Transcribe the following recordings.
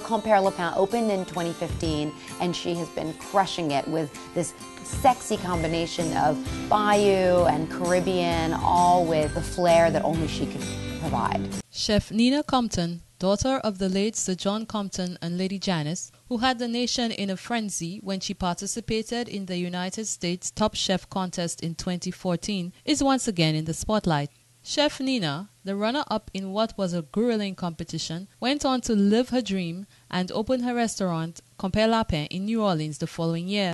Compere Lapin opened in 2015, and she has been crushing it with this sexy combination of Bayou and Caribbean, all with the flair that only she could provide. Chef Nina Compton, daughter of the late Sir John Compton and Lady Janice, who had the nation in a frenzy when she participated in the United States Top Chef contest in 2014, is once again in the spotlight. Chef Nina, the runner-up in what was a grueling competition, went on to live her dream and open her restaurant, Compere Lapin, in New Orleans the following year.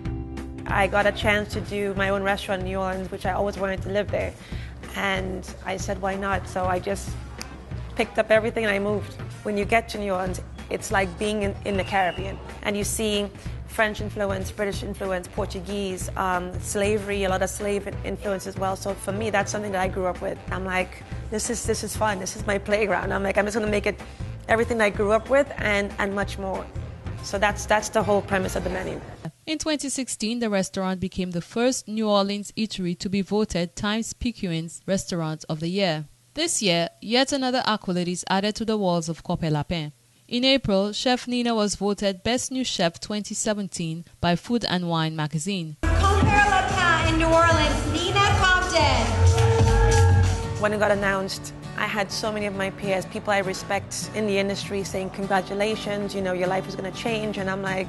I got a chance to do my own restaurant in New Orleans, which I always wanted to live there. And I said, why not? So I just picked up everything and I moved. When you get to New Orleans, it's like being in the Caribbean. And you see French influence, British influence, Portuguese, slavery, a lot of slave influence as well. So for me, that's something that I grew up with. I'm like, this is fun. This is my playground. I'm like, I'm just going to make it everything I grew up with and much more. So that's the whole premise of the menu. In 2016, the restaurant became the first New Orleans eatery to be voted Times-Picayune's Restaurant of the Year. This year, yet another accolade is added to the walls of Compere Lapin. In April, Chef Nina was voted Best New Chef 2017 by Food and Wine magazine. Compere Lapin in New Orleans, Nina Compton. When it got announced, I had so many of my peers, people I respect in the industry, saying congratulations, you know, your life is going to change. And I'm like,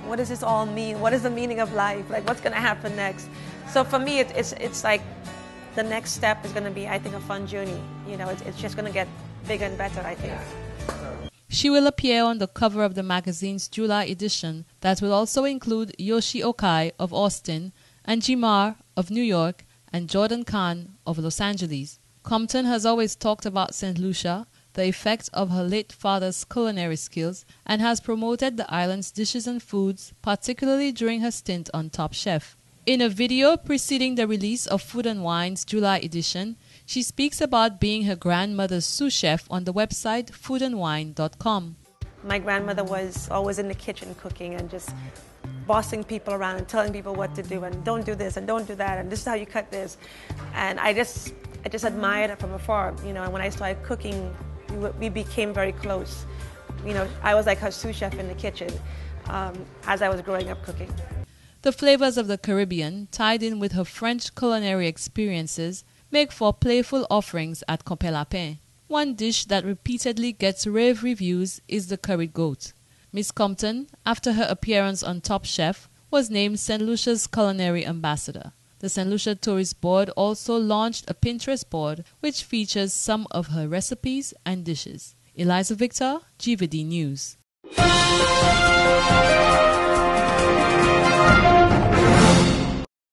what does this all mean? What is the meaning of life? Like, what's going to happen next? So for me, it's like the next step is going to be, I think, a fun journey. You know, it's just going to get bigger and better, I think. She will appear on the cover of the magazine's July edition that will also include Yoshi Okai of Austin, Angie Marr of New York, and Jordan Khan of Los Angeles. Compton has always talked about St. Lucia, the effect of her late father's culinary skills, and has promoted the island's dishes and foods, particularly during her stint on Top Chef. In a video preceding the release of Food and Wine's July edition, she speaks about being her grandmother's sous chef on the website foodandwine.com. My grandmother was always in the kitchen cooking and just bossing people around and telling people what to do and don't do this and don't do that and this is how you cut this. And I just admired her from afar, you know, and when I started cooking, we became very close. You know, I was like her sous chef in the kitchen as I was growing up cooking. The flavors of the Caribbean, tied in with her French culinary experiences, make for playful offerings at Compere Lapin. One dish that repeatedly gets rave reviews is the curried goat. Miss Compton, after her appearance on Top Chef, was named St. Lucia's culinary ambassador. The St. Lucia Tourist Board also launched a Pinterest board which features some of her recipes and dishes. Eliza Victor, GVD News.